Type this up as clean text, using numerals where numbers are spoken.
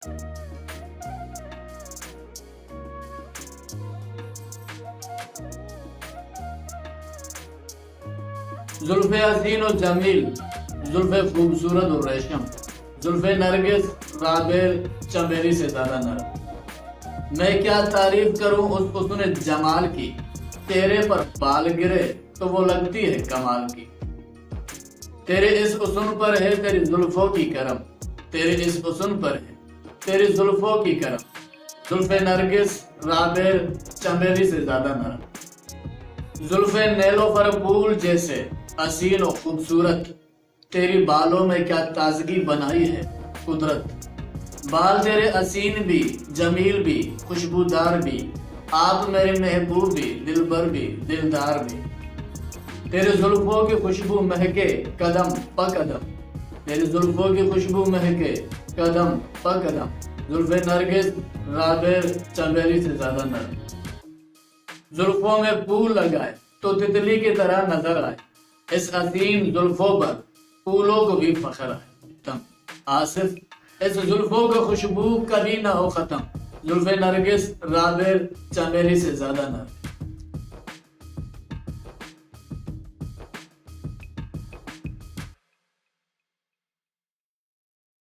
زلف حسین و جمیل، زلف خوبصورت و ریشم، زلف نرگس رابر چمیلی سے زیادہ نرم. میں کیا تعریف کروں اس حسن جمال کی، تیرے پر بال گرے تو وہ لگتی ہے کمال کی. تیرے اس حسن پر ہے تیری زلفوں کی کرم، تیرے اس حسن پر ہے تیری زلفوں کی کرم. زلف نرگس رابر چمیلی سے زیادہ نرم. زلف نیلوفر پھول جیسے حسین و خوبصورت، تیری بالوں میں کیا تازگی بنائی ہے قدرت. بال تیرے حسین بھی جمیل بھی خوشبودار بھی، آپ میرے محبوب بھی دلبر بھی دلدار بھی. تیرے زلفوں کی خوشبو مہکے قدم پا قدم، تیری زلفوں کی خوشبو مہکے قدم پا قدم. زلف نرگس رابر چمیلی سے زیادہ نرم. زلفوں میں پھول لگائے تو تتلی کی طرح نظر آئے، اس حسین زلفوں پر پھولوں کو بھی فخر آئے. تم آصف اس زلفوں کا خوشبو کبھی نہ ہو ختم. زلف نرگس رابر چمیلی سے زیادہ نرم.